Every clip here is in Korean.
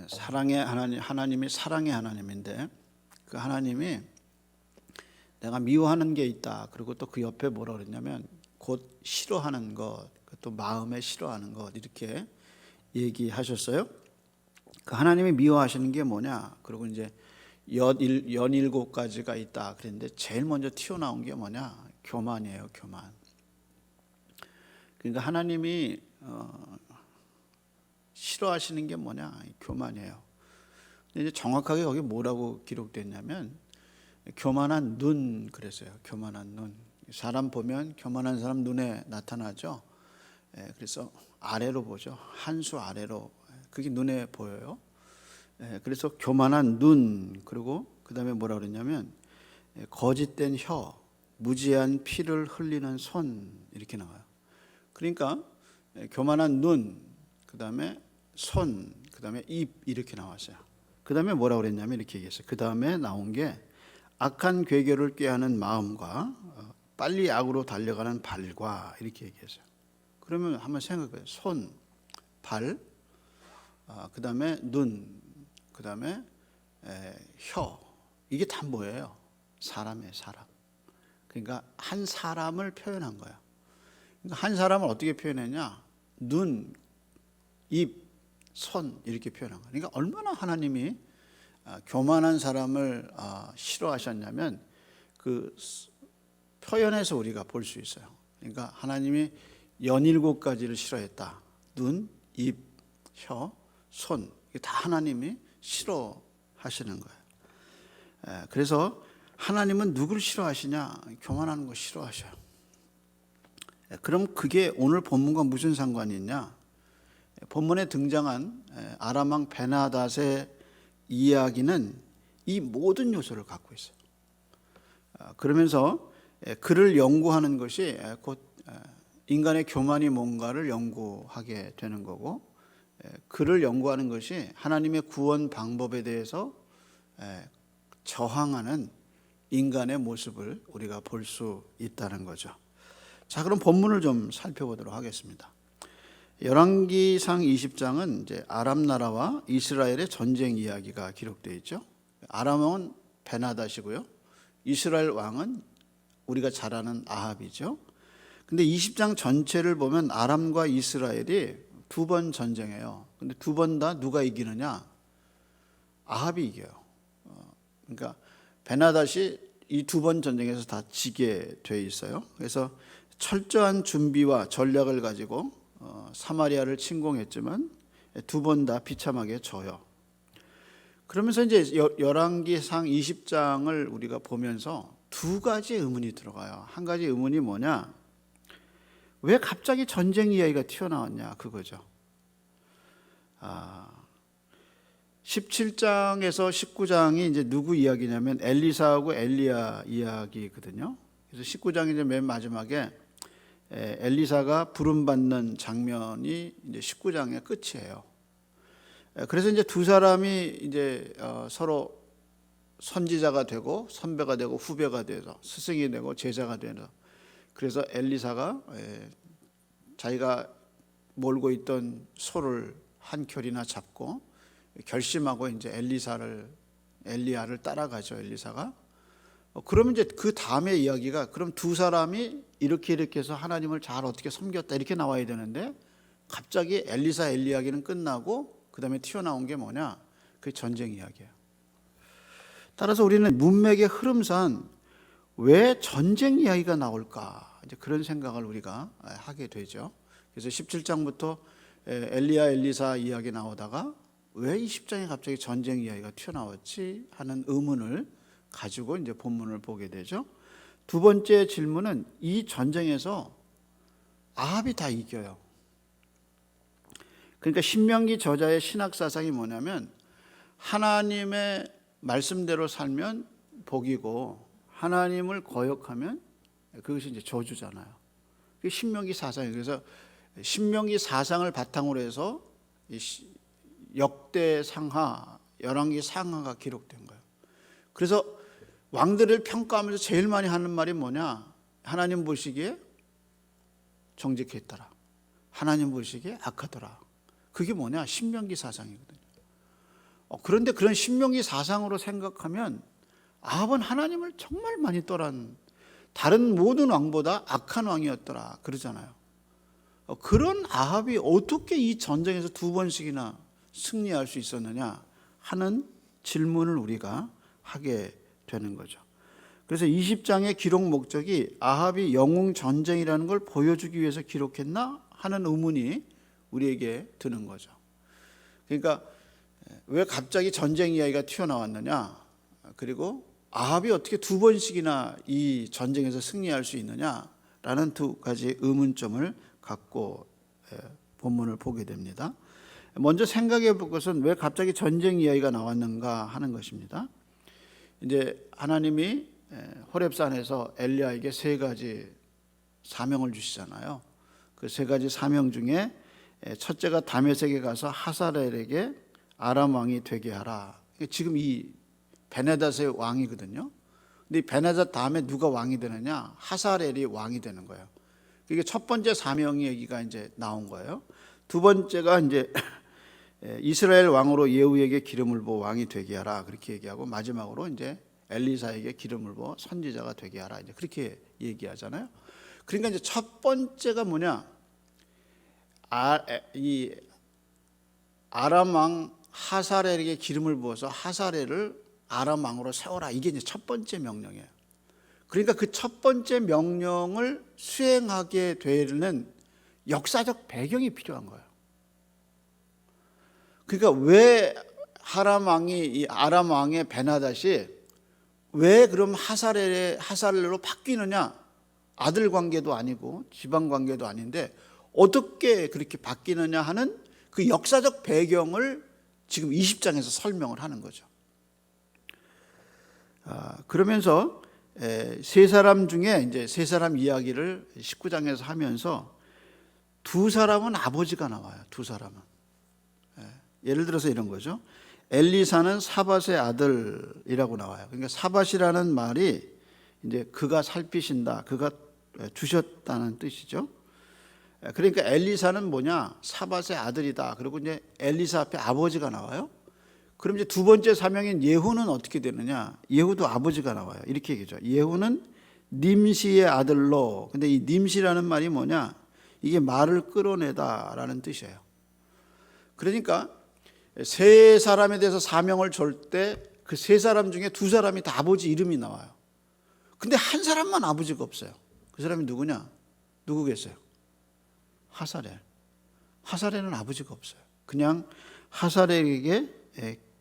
사랑의 하나님, 하나님이 사랑의 하나님인데 그 하나님이 내가 미워하는 게 있다. 그리고 또 그 옆에 뭐라 그랬냐면 곧 싫어하는 것, 또 마음에 싫어하는 것 이렇게 얘기하셨어요. 그 하나님이 미워하시는 게 뭐냐? 그리고 이제 연 일곱 가지가 있다. 그랬는데 제일 먼저 튀어나온 게 뭐냐? 교만이에요, 교만. 그러니까 하나님이 싫어하시는 게 뭐냐? 교만이에요. 근데 이제 정확하게 거기 뭐라고 기록됐냐면 교만한 눈 그랬어요. 교만한 눈. 사람 보면 교만한 사람 눈에 나타나죠. 그래서 아래로 보죠. 한 수 아래로. 그게 눈에 보여요. 그래서 교만한 눈, 그리고 그 다음에 뭐라 그랬냐면 거짓된 혀, 무지한 피를 흘리는 손 이렇게 나와요. 그러니까 교만한 눈, 그 다음에 손, 그 다음에 입 이렇게 나왔어요. 그 다음에 뭐라 그랬냐면 이렇게 얘기했어요. 그 다음에 나온 게 악한 괴결을 꾀하는 마음과 빨리 악으로 달려가는 발과 이렇게 얘기했어요. 그러면 한번 생각해요. 손, 발, 그 다음에 눈, 그 다음에 혀. 이게 다 뭐예요? 사람이에요, 사람. 그러니까 한 사람을 표현한 거예요. 그러니까 한 사람을 어떻게 표현했냐? 눈, 입, 손 이렇게 표현한 거예요. 그러니까 얼마나 하나님이 교만한 사람을 싫어하셨냐면 그 표현에서 우리가 볼 수 있어요. 그러니까 하나님이 연일곱 가지를 싫어했다. 눈, 입, 혀, 손. 이게 다 하나님이 싫어하시는 거예요. 그래서 하나님은 누구를 싫어하시냐? 교만하는 거 싫어하셔요. 그럼 그게 오늘 본문과 무슨 상관이 있냐? 본문에 등장한 아람 왕 베나닷의 이야기는 이 모든 요소를 갖고 있어요. 그러면서 그를 연구하는 것이 곧 인간의 교만이 뭔가를 연구하게 되는 거고, 그를 연구하는 것이 하나님의 구원 방법에 대해서 저항하는 인간의 모습을 우리가 볼 수 있다는 거죠. 자, 그럼 본문을 좀 살펴보도록 하겠습니다. 열왕기상 20장은 이제 아람 나라와 이스라엘의 전쟁 이야기가 기록되어 있죠. 아람 왕은 베나닷이고요. 이스라엘 왕은 우리가 잘 아는 아합이죠. 근데 20장 전체를 보면 아람과 이스라엘이 두 번 전쟁해요. 근데 두 번 다 누가 이기느냐? 아합이 이겨요. 그러니까 베나닷이 이 두 번 전쟁에서 다 지게 돼 있어요. 그래서 철저한 준비와 전략을 가지고 사마리아를 침공했지만 두 번 다 비참하게 져요. 그러면서 이제 열왕기상 20장을 우리가 보면서 두 가지 의문이 들어가요. 한 가지 의문이 뭐냐? 왜 갑자기 전쟁 이야기가 튀어나왔냐? 그거죠. 17장에서 19장이 이제 누구 이야기냐면 엘리사하고 엘리야 이야기거든요. 그래서 19장이 이제 맨 마지막에 엘리사가 부름받는 장면이 이제 19장의 끝이에요. 그래서 이제 두 사람이 이제 서로 선지자가 되고 선배가 되고 후배가 돼서 스승이 되고 제자가 되서, 그래서 엘리사가 자기가 몰고 있던 소를 한 켤이나 잡고 결심하고 이제 엘리야를 따라가죠. 엘리사가. 그러면 이제 그 다음에 이야기가, 그럼 두 사람이 이렇게 해서 하나님을 잘 어떻게 섬겼다 이렇게 나와야 되는데, 갑자기 엘리사 이야기는 끝나고 그 다음에 튀어나온 게 뭐냐? 그게 전쟁 이야기예요. 따라서 우리는 문맥의 흐름상 왜 전쟁 이야기가 나올까? 이제 그런 생각을 우리가 하게 되죠. 그래서 17장부터 엘리사 이야기 나오다가 왜 20장에 갑자기 전쟁 이야기가 튀어나왔지 하는 의문을 가지고 이제 본문을 보게 되죠. 두 번째 질문은 이 전쟁에서 아합이 다 이겨요. 그러니까 신명기 저자의 신학 사상이 뭐냐면 하나님의 말씀대로 살면 복이고 하나님을 거역하면 그것이 이제 저주잖아요. 그게 신명기 사상이에요. 그래서 신명기 사상을 바탕으로 해서 역대 상하, 열왕기 상하가 기록된 거예요. 그래서 왕들을 평가하면서 제일 많이 하는 말이 뭐냐? 하나님 보시기에 정직했더라. 하나님 보시기에 악하더라. 그게 뭐냐? 신명기 사상이거든요. 그런데 그런 신명기 사상으로 생각하면 아합은 하나님을 정말 많이 떠난 다른 모든 왕보다 악한 왕이었더라 그러잖아요. 그런 아합이 어떻게 이 전쟁에서 두 번씩이나 승리할 수 있었느냐 하는 질문을 우리가 하게 되는 거죠. 그래서 20장의 기록 목적이 아합이 영웅 전쟁이라는 걸 보여주기 위해서 기록했나 하는 의문이 우리에게 드는 거죠. 그러니까 왜 갑자기 전쟁 이야기가 튀어나왔느냐, 그리고 아합이 어떻게 두 번씩이나 이 전쟁에서 승리할 수 있느냐라는 두 가지 의문점을 갖고 본문을 보게 됩니다. 먼저 생각해 볼 것은 왜 갑자기 전쟁 이야기가 나왔는가 하는 것입니다. 이제 하나님이 호렙산에서 엘리야에게 세 가지 사명을 주시잖아요. 그 세 가지 사명 중에 첫째가 다메섹에 가서 하사렐에게 아람 왕이 되게 하라. 지금 이 베네닷의 왕이거든요. 근데 이 베네닷 다음에 누가 왕이 되느냐? 하사렐이 왕이 되는 거예요. 이게 첫 번째 사명 얘기가 이제 나온 거예요. 두 번째가 이제 이스라엘 왕으로 예후에게 기름을 부어 왕이 되게 하라 그렇게 얘기하고, 마지막으로 이제 엘리사에게 기름을 부어 선지자가 되게 하라 이제 그렇게 얘기하잖아요. 그러니까 이제 첫 번째가 뭐냐? 이 아람 왕 하사렐에게 기름을 부어서 하사렐을 아람 왕으로 세워라. 이게 이제 첫 번째 명령이에요. 그러니까 그 첫 번째 명령을 수행하게 되는 역사적 배경이 필요한 거예요. 그러니까 왜 이 아람 왕의 베나닷이 왜 그럼 하사렐로 바뀌느냐? 아들 관계도 아니고 지방 관계도 아닌데 어떻게 그렇게 바뀌느냐 하는 그 역사적 배경을 지금 20장에서 설명을 하는 거죠. 그러면서 세 사람 중에 이제 세 사람 이야기를 19장에서 하면서 두 사람은 아버지가 나와요. 두 사람은. 예를 들어서 이런 거죠. 엘리사는 사밧의 아들이라고 나와요. 그러니까 사밧이라는 말이 이제 그가 살피신다, 그가 주셨다는 뜻이죠. 그러니까 엘리사는 뭐냐? 사밧의 아들이다. 그리고 이제 엘리사 앞에 아버지가 나와요. 그럼 이제 두 번째 사명인 예후는 어떻게 되느냐? 예후도 아버지가 나와요. 이렇게 얘기죠. 예후는 님시의 아들로. 근데 이 님시라는 말이 뭐냐? 이게 말을 끌어내다라는 뜻이에요. 그러니까 세 사람에 대해서 사명을 줄 때 그 세 사람 중에 두 사람이 다 아버지 이름이 나와요. 근데 한 사람만 아버지가 없어요. 그 사람이 누구냐? 누구겠어요? 하사렐. 하사렐은 아버지가 없어요. 그냥 하사렐에게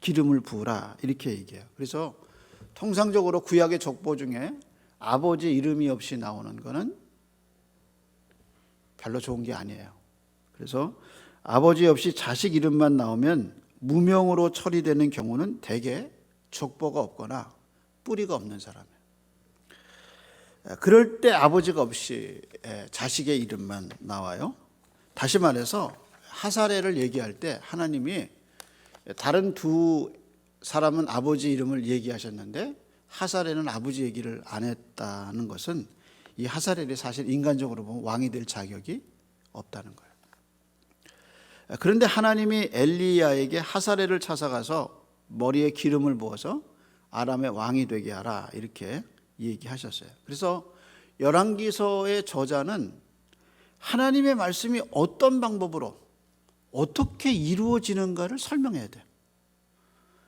기름을 부으라 이렇게 얘기해요. 그래서 통상적으로 구약의 족보 중에 아버지 이름이 없이 나오는 거는 별로 좋은 게 아니에요. 그래서 아버지 없이 자식 이름만 나오면 무명으로 처리되는 경우는 대개 족보가 없거나 뿌리가 없는 사람이에요. 그럴 때 아버지가 없이 자식의 이름만 나와요. 다시 말해서 하사렐을 얘기할 때 하나님이 다른 두 사람은 아버지 이름을 얘기하셨는데 하사렐은 아버지 얘기를 안 했다는 것은 이 하사렐이 사실 인간적으로 보면 왕이 될 자격이 없다는 거예요. 그런데 하나님이 엘리야에게 하사렐을 찾아가서 머리에 기름을 부어서 아람의 왕이 되게 하라 이렇게 얘기하셨어요. 그래서 열왕기서의 저자는 하나님의 말씀이 어떤 방법으로 어떻게 이루어지는가를 설명해야 돼요.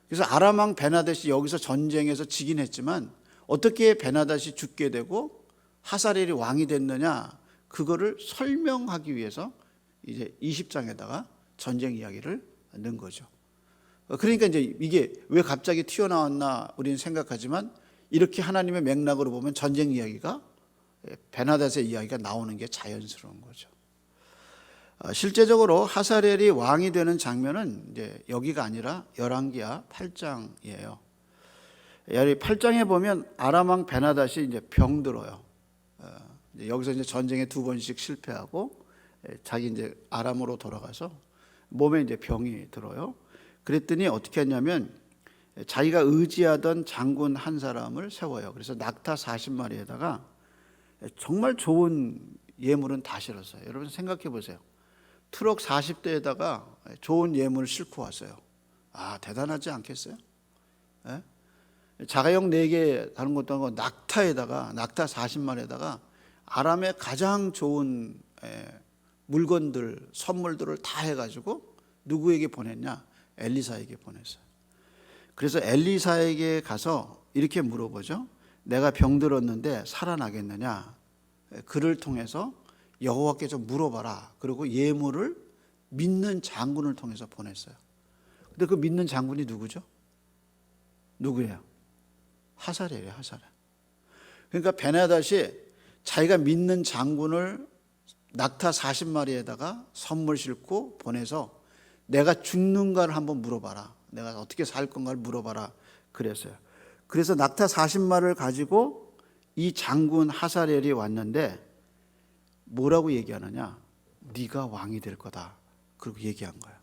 그래서 아람 왕 베나닷이 여기서 전쟁에서 지긴 했지만 어떻게 베나닷이 죽게 되고 하사렐이 왕이 됐느냐 그거를 설명하기 위해서 이제 20장에다가 전쟁 이야기를 넣은 거죠. 그러니까 이제 이게 왜 갑자기 튀어나왔나 우리는 생각하지만 이렇게 하나님의 맥락으로 보면 전쟁 이야기가 베나닷의 이야기가 나오는 게 자연스러운 거죠. 실제적으로 하사렐이 왕이 되는 장면은 이제 여기가 아니라 열왕기하 8장이에요. 8장에 보면 아람 왕 베나닷이 이제 병들어요. 여기서 이제 전쟁에 두 번씩 실패하고 자기 이제 아람으로 돌아가서 몸에 이제 병이 들어요. 그랬더니 어떻게 했냐면 자기가 의지하던 장군 한 사람을 세워요. 그래서 낙타 40마리에다가 정말 좋은 예물은 다 실었어요. 여러분 생각해 보세요. 트럭 40대에다가 좋은 예물을 싣고 왔어요. 대단하지 않겠어요? 예? 자가용 4개 다른 것도 아니고 낙타 40마리에다가 아람의 가장 좋은 물건들, 선물들을 다 해가지고 누구에게 보냈냐? 엘리사에게 보냈어요. 그래서 엘리사에게 가서 이렇게 물어보죠. 내가 병들었는데 살아나겠느냐? 그를 통해서 여호와께 좀 물어봐라. 그리고 예물을 믿는 장군을 통해서 보냈어요. 근데 그 믿는 장군이 누구죠? 누구예요? 하사렐이에요. 하사렐. 그러니까 베나닷이 자기가 믿는 장군을 낙타 40마리에다가 선물 싣고 보내서 내가 죽는가를 한번 물어봐라. 내가 어떻게 살 건가를 물어봐라. 그랬어요. 그래서 낙타 40마리를 가지고 이 장군 하사렐이 왔는데 뭐라고 얘기하느냐? 네가 왕이 될 거다. 그리고 얘기한 거예요.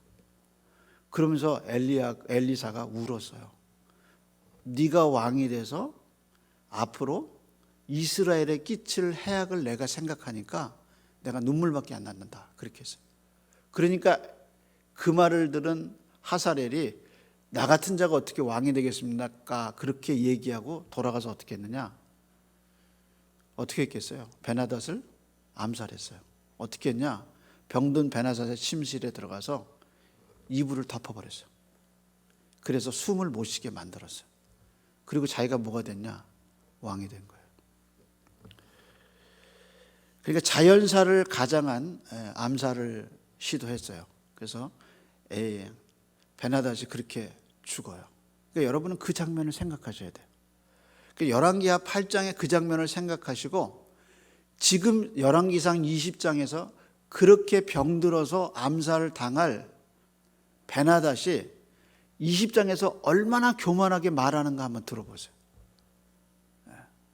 그러면서 엘리사가 울었어요. 네가 왕이 돼서 앞으로 이스라엘에 끼칠 해악을 내가 생각하니까 내가 눈물밖에 안 난다. 그렇게 했어요. 그러니까 그 말을 들은 하사렐이 나 같은 자가 어떻게 왕이 되겠습니까? 그렇게 얘기하고 돌아가서 어떻게 했느냐? 어떻게 했겠어요? 베나닷을 암살했어요. 어떻게 했냐? 병든 베나닷의 침실에 들어가서 이불을 덮어버렸어요. 그래서 숨을 못 쉬게 만들었어요. 그리고 자기가 뭐가 됐냐? 왕이 된 거예요. 그러니까 자연사를 가장한 암살을 시도했어요. 그래서 베나닷이 그렇게 죽어요. 그러니까 여러분은 그 장면을 생각하셔야 돼요. 그러니까 열왕기하 8장의 그 장면을 생각하시고 지금 열왕기상 20장에서 그렇게 병들어서 암살을 당할 베나닷이 20장에서 얼마나 교만하게 말하는가 한번 들어보세요.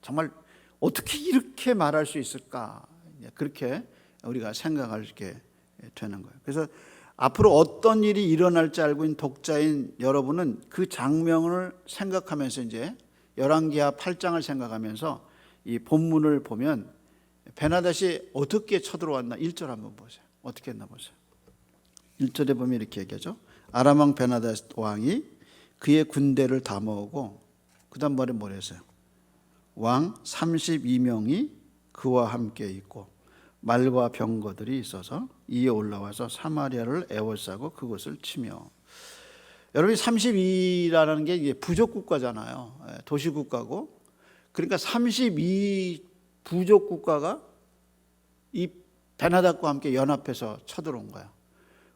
정말 어떻게 이렇게 말할 수 있을까? 그렇게 우리가 생각하게 되는 거예요. 그래서 앞으로 어떤 일이 일어날지 알고 있는 독자인 여러분은 그 장면을 생각하면서 이제 열왕기하 8장을 생각하면서 이 본문을 보면 베나닷이 어떻게 쳐들어왔나 1절 한번 보세요. 어떻게 했나 보세요. 1절에 보면 이렇게 얘기하죠. 아람 왕 베나닷 왕이 그의 군대를 다 모으고 그 다음 말에 뭐랬어요? 왕 32명이 그와 함께 있고 말과 병거들이 있어서 이에 올라와서 사마리아를 에워싸고 그곳을 치며. 여러분 32라는 게 이게 부족 국가잖아요. 도시 국가고. 그러니까 32 부족 국가가 이 베나닷과 함께 연합해서 쳐들어온 거야.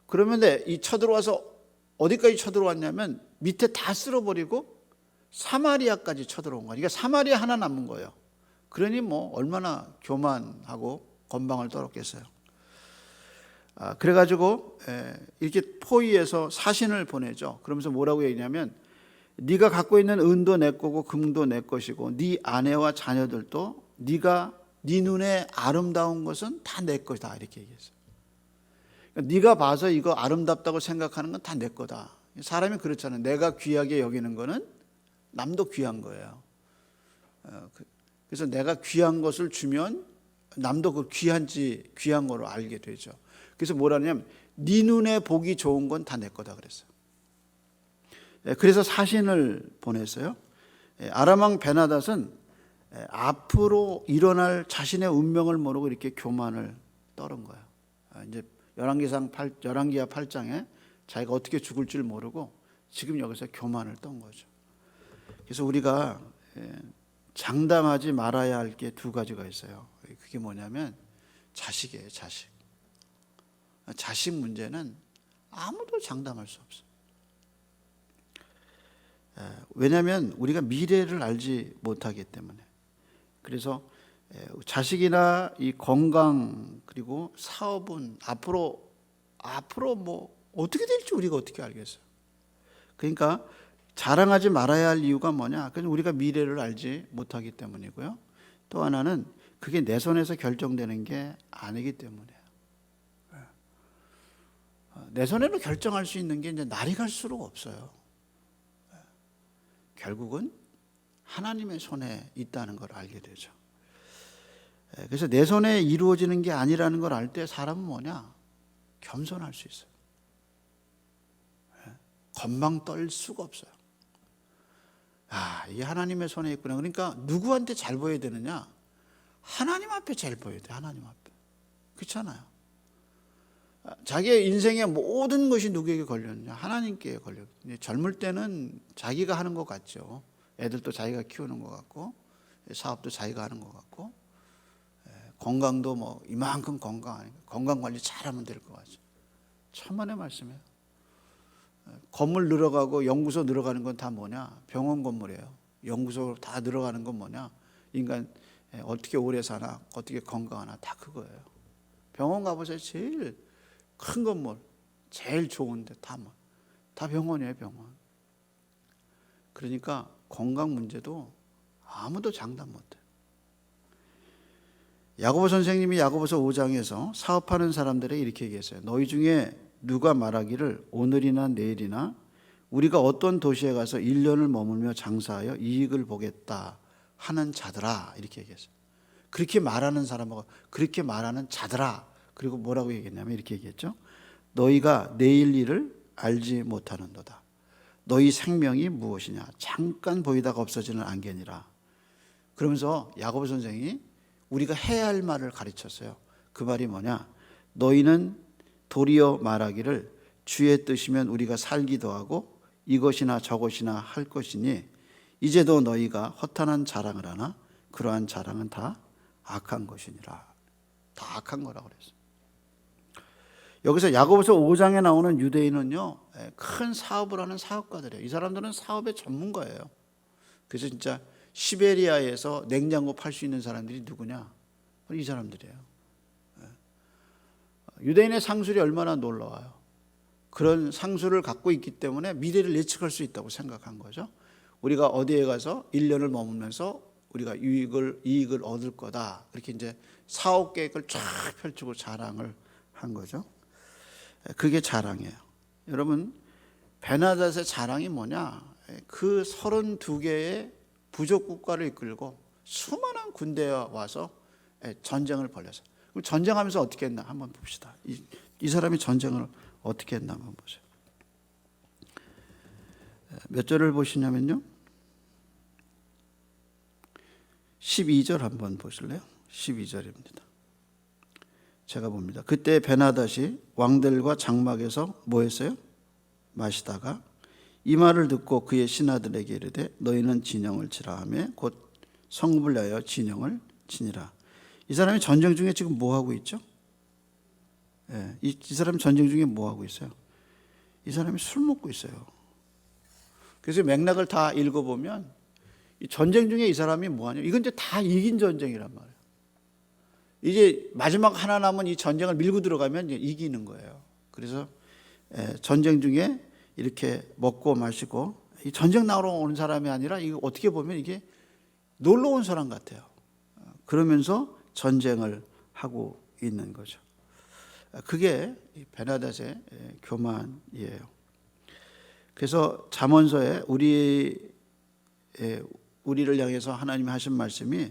그러면 이 쳐들어와서 어디까지 쳐들어왔냐면 밑에 다 쓸어버리고 사마리아까지 쳐들어온 거야. 그러니까 사마리아 하나 남은 거예요. 그러니 뭐 얼마나 교만하고 건방을 떨었겠어요. 그래가지고 이렇게 포위해서 사신을 보내죠. 그러면서 뭐라고 얘기냐면 네가 갖고 있는 은도 내 거고 금도 내 것이고 네 아내와 자녀들도 네 눈에 아름다운 것은 다 내 것이다. 이렇게 얘기했어요. 그러니까 네가 봐서 이거 아름답다고 생각하는 건 다 내 거다. 사람이 그렇잖아요. 내가 귀하게 여기는 거는 남도 귀한 거예요. 그래서 내가 귀한 것을 주면 남도 그 귀한 거로 알게 되죠. 그래서 뭐라냐면 네 눈에 보기 좋은 건 다 내 거다 그랬어요. 그래서 사신을 보냈어요. 아람 왕 베나닷은 앞으로 일어날 자신의 운명을 모르고 이렇게 교만을 떨은 거예요. 이제 열왕기하 8장에 자기가 어떻게 죽을 줄 모르고 지금 여기서 교만을 떤 거죠. 그래서 우리가 장담하지 말아야 할 게 2가지가 있어요. 그게 뭐냐면 자식이에요. 자식 문제는 아무도 장담할 수 없어요. 왜냐하면 우리가 미래를 알지 못하기 때문에. 그래서 자식이나 이 건강 그리고 사업은 앞으로 뭐 어떻게 될지 우리가 어떻게 알겠어요. 그러니까 자랑하지 말아야 할 이유가 뭐냐? 그건 우리가 미래를 알지 못하기 때문이고요. 또 하나는 그게 내 손에서 결정되는 게 아니기 때문이에요. 내 손으로 결정할 수 있는 게 이제 날이 갈수록 없어요. 결국은 하나님의 손에 있다는 걸 알게 되죠. 그래서 내 손에 이루어지는 게 아니라는 걸 알 때 사람은 뭐냐? 겸손할 수 있어요. 건방 떨 수가 없어요. 이게 하나님의 손에 있구나. 그러니까 누구한테 잘 보여야 되느냐? 하나님 앞에 잘 보여야 돼. 하나님 앞에. 그렇잖아요. 자기의 인생의 모든 것이 누구에게 걸렸느냐? 하나님께 걸렸거든요. 젊을 때는 자기가 하는 것 같죠. 애들도 자기가 키우는 것 같고, 사업도 자기가 하는 것 같고, 건강도 이만큼 건강 관리 잘하면 될 것 같죠. 천만의 말씀이에요. 건물 늘어가고 연구소 늘어가는 건 다 뭐냐? 병원 건물이에요. 연구소 다 늘어가는 건 뭐냐? 인간 어떻게 오래 사나, 어떻게 건강하나, 다 그거예요. 병원 가보세요. 제일 큰 건물, 제일 좋은데 다 병원이에요, 병원. 그러니까 건강 문제도 아무도 장담 못해요. 야고보 선생님이 야고보서 5장에서 사업하는 사람들에게 이렇게 얘기했어요. 너희 중에 누가 말하기를 오늘이나 내일이나 우리가 어떤 도시에 가서 1년을 머물며 장사하여 이익을 보겠다 하는 자들아, 이렇게 얘기했어요. 그렇게 말하는 사람하고 그렇게 말하는 자들아, 그리고 뭐라고 얘기했냐면 이렇게 얘기했죠. 너희가 내일 일을 알지 못하는도다. 너희 생명이 무엇이냐? 잠깐 보이다가 없어지는 안개니라. 그러면서 야고보 선생이 우리가 해야 할 말을 가르쳤어요. 그 말이 뭐냐? 너희는 도리어 말하기를 주의 뜻이면 우리가 살기도 하고 이것이나 저것이나 할 것이니 이제도 너희가 허탄한 자랑을 하나 그러한 자랑은 다 악한 것이니라. 다 악한 거라고 그랬어요. 여기서 야고보서 5장에 나오는 유대인은요, 큰 사업을 하는 사업가들이에요. 이 사람들은 사업의 전문가예요. 그래서 진짜 시베리아에서 냉장고 팔 수 있는 사람들이 누구냐? 이 사람들이에요. 유대인의 상술이 얼마나 놀라워요. 그런 상술을 갖고 있기 때문에 미래를 예측할 수 있다고 생각한 거죠. 우리가 어디에 가서 1년을 머물면서 우리가 이익을 얻을 거다. 그렇게 이제 사업 계획을 쫙 펼치고 자랑을 한 거죠. 그게 자랑이에요. 여러분, 베나닷의 자랑이 뭐냐? 그 32개의 부족 국가를 이끌고 수많은 군대가 와서 전쟁을 벌였어요. 그럼 전쟁하면서 어떻게 했나 한번 봅시다. 이 사람이 전쟁을 어떻게 했나 한번 보세요. 몇 절을 보시냐면요, 12절 한번 보실래요? 12절입니다. 제가 봅니다. 그때 베나닷이 왕들과 장막에서 뭐 했어요? 마시다가 이 말을 듣고 그의 신하들에게 이르되 너희는 진영을 치라 하며 곧 성읍을 내어 진영을 치니라. 이 사람이 전쟁 중에 지금 뭐 하고 있죠? 이 사람이 전쟁 중에 뭐 하고 있어요? 이 사람이 술 먹고 있어요. 그래서 맥락을 다 읽어보면 이 전쟁 중에 이 사람이 뭐 하냐? 이건 이제 다 이긴 전쟁이란 말이에요. 이제 마지막 하나 남은 이 전쟁을 밀고 들어가면 이제 이기는 거예요. 그래서 전쟁 중에 이렇게 먹고 마시고, 이 전쟁 나오러 오는 사람이 아니라 이거 어떻게 보면 이게 놀러 온 사람 같아요. 그러면서 전쟁을 하고 있는 거죠. 그게 베나닷의 교만이에요. 그래서 잠언서에 우리를 향해서 하나님이 하신 말씀이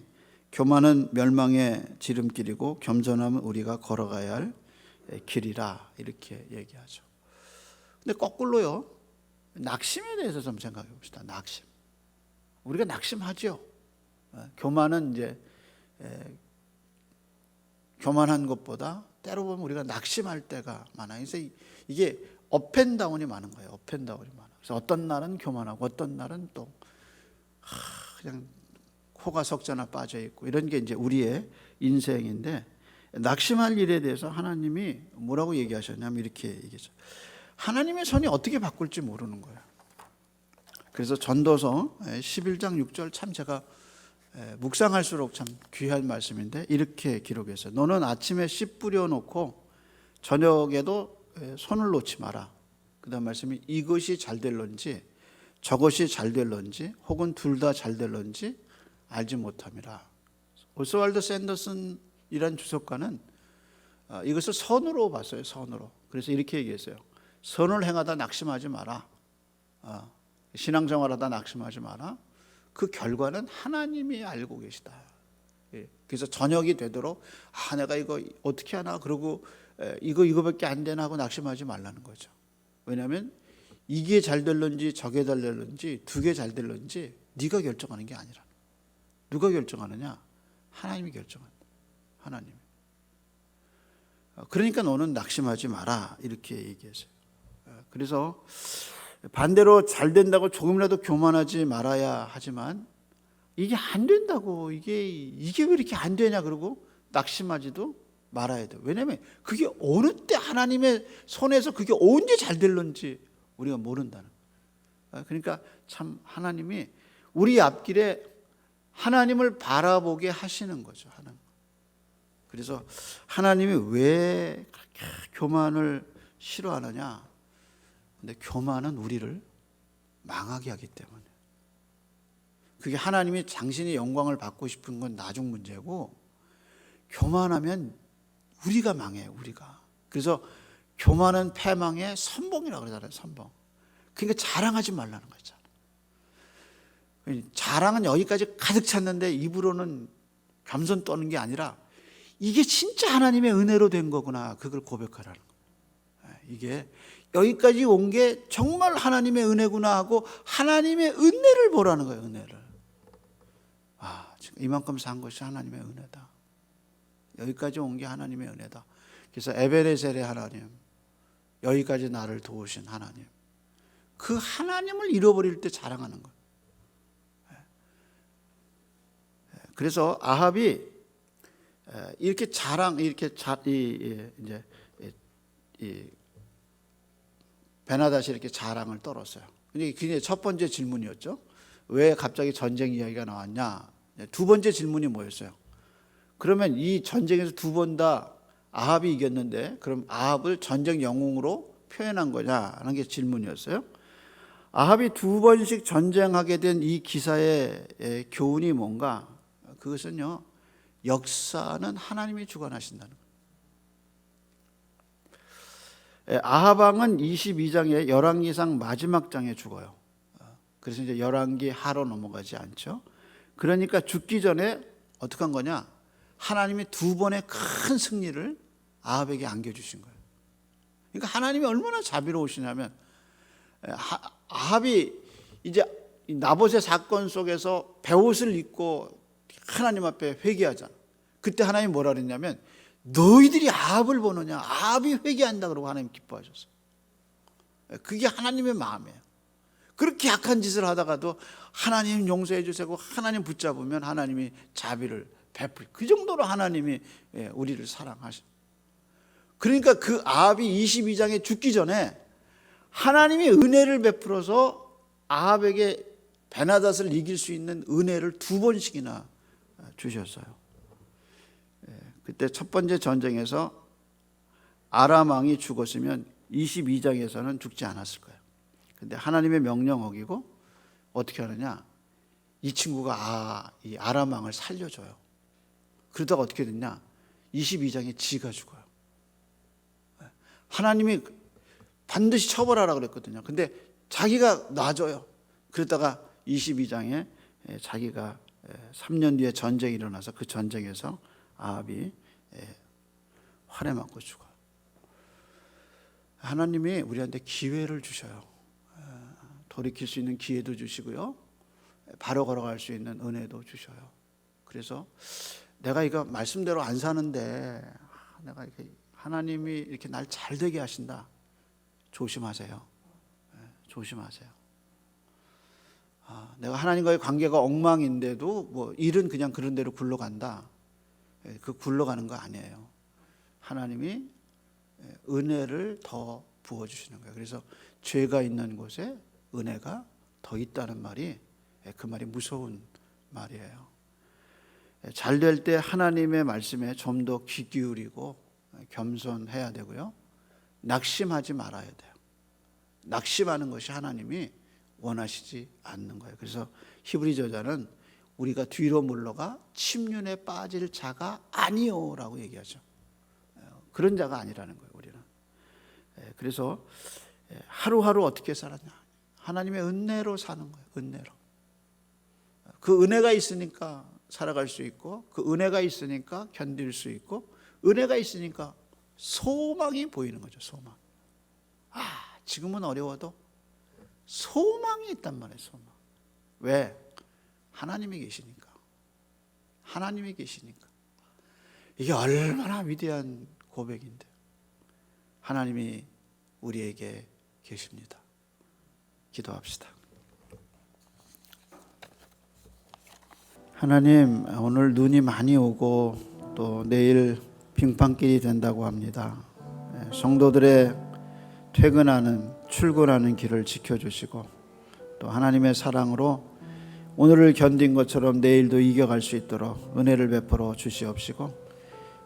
교만은 멸망의 지름길이고 겸손함은 우리가 걸어가야 할 길이라, 이렇게 얘기하죠. 근데 거꾸로요, 낙심에 대해서 좀 생각해 봅시다. 낙심. 우리가 낙심하죠. 교만은 이제 교만한 것보다 때로 보면 우리가 낙심할 때가 많아요. 그래서 이게 업앤다운이 많은 거예요. 업앤다운이 많아요. 그래서 어떤 날은 교만하고 어떤 날은 또 그냥 코가 석자나 빠져 있고, 이런 게 이제 우리의 인생인데, 낙심할 일에 대해서 하나님이 뭐라고 얘기하셨냐면 이렇게 얘기했죠. 하나님의 손이 어떻게 바꿀지 모르는 거예요. 그래서 전도서 11장 6절 참 제가 묵상할수록 참 귀한 말씀인데 이렇게 기록했어요. 너는 아침에 씨 뿌려놓고 저녁에도 손을 놓지 마라. 그 다음 말씀이 이것이 잘 될런지 저것이 잘 될런지 혹은 둘 다 잘 될런지 알지 못함이라. 오스왈드 샌더슨이란 주석가는 이것을 선으로 봤어요. 선으로. 그래서 이렇게 얘기했어요. 선을 행하다 낙심하지 마라. 신앙생활하다 낙심하지 마라. 그 결과는 하나님이 알고 계시다. 그래서 저녁이 되도록 내가 이거 어떻게 하나, 그러고 이거밖에 안 되나 하고 낙심하지 말라는 거죠. 왜냐하면 이게 잘 될런지 저게 잘 될런지 두 개 잘 될런지 네가 결정하는 게 아니라. 누가 결정하느냐? 하나님이 결정한다. 하나님이. 그러니까 너는 낙심하지 마라 이렇게 얘기했어요. 그래서 반대로 잘 된다고 조금이라도 교만하지 말아야 하지만 이게 안 된다고 이게 왜 이렇게 안 되냐 그러고 낙심하지도 말아야 돼요. 왜냐하면 그게 어느 때 하나님의 손에서 그게 언제 잘 될런지 우리가 모른다는 거예요. 그러니까 참 하나님이 우리 앞길에 하나님을 바라보게 하시는 거죠. 하나님. 그래서 하나님이 왜 그렇게 교만을 싫어하느냐? 근데 교만은 우리를 망하게 하기 때문에. 그게 하나님이 당신의 영광을 받고 싶은 건 나중 문제고, 교만하면 우리가 망해요. 우리가. 그래서 교만은 패망의 선봉이라고 그러잖아요. 선봉. 그러니까 자랑하지 말라는 거잖아요. 자랑은 여기까지 가득 찼는데 입으로는 겸손 떠는 게 아니라 이게 진짜 하나님의 은혜로 된 거구나. 그걸 고백하라는 거예요. 이게 여기까지 온 게 정말 하나님의 은혜구나 하고 하나님의 은혜를 보라는 거예요. 은혜를. 지금 이만큼 산 것이 하나님의 은혜다. 여기까지 온 게 하나님의 은혜다. 그래서 에베네셀의 하나님, 여기까지 나를 도우신 하나님, 그 하나님을 잃어버릴 때 자랑하는 거예요. 그래서 아합이 이렇게 베나닷이 이렇게 자랑을 떨었어요. 그게 첫 번째 질문이었죠. 왜 갑자기 전쟁 이야기가 나왔냐? 두 번째 질문이 뭐였어요? 그러면 이 전쟁에서 두 번 다 아합이 이겼는데 그럼 아합을 전쟁 영웅으로 표현한 거냐라는 게 질문이었어요. 아합이 두 번씩 전쟁하게 된 이 기사의 교훈이 뭔가? 그것은요, 역사는 하나님이 주관하신다는 거예요. 아합 왕은 22장에 열왕기상 마지막 장에 죽어요. 그래서 이제 열왕기 하로 넘어가지 않죠. 그러니까 죽기 전에 어떻게 한 거냐? 하나님이 두 번의 큰 승리를 아합에게 안겨주신 거예요. 그러니까 하나님이 얼마나 자비로우시냐면, 아합이 이제 나봇의 사건 속에서 베옷을 입고 하나님 앞에 회개하잖아. 그때 하나님이 뭐라 그랬냐면, 너희들이 아합을 보느냐? 아합이 회개한다 그러고 하나님 기뻐하셨어. 그게 하나님의 마음이에요. 그렇게 약한 짓을 하다가도 하나님 용서해 주세요. 하나님 붙잡으면 하나님이 자비를 베풀. 그 정도로 하나님이 우리를 사랑하셔. 그러니까 그 아합이 22장에 죽기 전에 하나님이 은혜를 베풀어서 아합에게 베나닷을 이길 수 있는 은혜를 두 번씩이나 주셨어요. 그때 첫 번째 전쟁에서 아람 왕이 죽었으면 22장에서는 죽지 않았을 거예요. 근데 하나님의 명령 어기고 어떻게 하느냐? 이 친구가 이 아람 왕을 살려줘요. 그러다가 어떻게 됐냐? 22장에 지가 죽어요. 하나님이 반드시 처벌하라 그랬거든요. 근데 자기가 놔줘요. 그러다가 22장에 자기가 3년 뒤에 전쟁이 일어나서 그 전쟁에서 아합이 활에 맞고 죽어요. 하나님이 우리한테 기회를 주셔요. 돌이킬 수 있는 기회도 주시고요, 바로 걸어갈 수 있는 은혜도 주셔요. 그래서 내가 이거 말씀대로 안 사는데 내가 이렇게 하나님이 이렇게 날 잘 되게 하신다. 조심하세요. 조심하세요. 내가 하나님과의 관계가 엉망인데도 뭐 일은 그냥 그런 대로 굴러간다. 그 굴러가는 거 아니에요. 하나님이 은혜를 더 부어주시는 거예요. 그래서 죄가 있는 곳에 은혜가 더 있다는 말이, 그 말이 무서운 말이에요. 잘 될 때 하나님의 말씀에 좀 더 귀 기울이고 겸손해야 되고요, 낙심하지 말아야 돼요. 낙심하는 것이 하나님이 원하시지 않는 거예요. 그래서 히브리 저자는 우리가 뒤로 물러가 침륜에 빠질 자가 아니오라고 얘기하죠. 그런 자가 아니라는 거예요, 우리는. 그래서 하루하루 어떻게 살았냐? 하나님의 은혜로 사는 거예요. 은혜로. 그 은혜가 있으니까 살아갈 수 있고, 그 은혜가 있으니까 견딜 수 있고, 은혜가 있으니까 소망이 보이는 거죠. 소망. 지금은 어려워도 소망이 있단 말이에요. 소망. 왜? 하나님이 계시니까. 하나님이 계시니까. 이게 얼마나 위대한 고백인데. 하나님이 우리에게 계십니다. 기도합시다. 하나님, 오늘 눈이 많이 오고 또 내일 빙판길이 된다고 합니다. 성도들의 퇴근하는, 출근하는 길을 지켜주시고 또 하나님의 사랑으로 오늘을 견딘 것처럼 내일도 이겨갈 수 있도록 은혜를 베풀어 주시옵시고,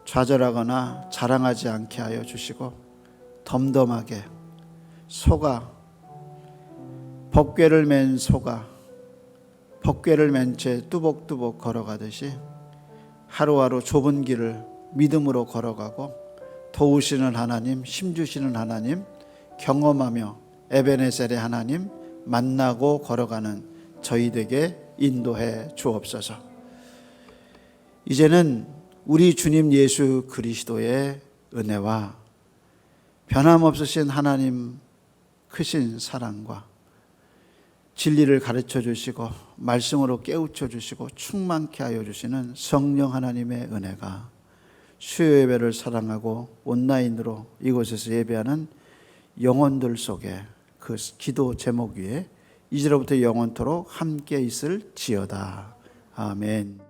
좌절하거나 자랑하지 않게 하여 주시고, 덤덤하게 소가, 법궤를 맨 소가 법궤를 맨 채 뚜벅뚜벅 걸어가듯이 하루하루 좁은 길을 믿음으로 걸어가고 도우시는 하나님, 힘주시는 하나님 경험하며 에베네셀의 하나님 만나고 걸어가는 저희에게 인도해 주옵소서. 이제는 우리 주님 예수 그리스도의 은혜와 변함없으신 하나님 크신 사랑과 진리를 가르쳐 주시고 말씀으로 깨우쳐 주시고 충만케 하여 주시는 성령 하나님의 은혜가 수요 예배를 사랑하고 온라인으로 이곳에서 예배하는 영혼들 속에 그 기도 제목 위에 이제로부터 영원토록 함께 있을지어다. 아멘.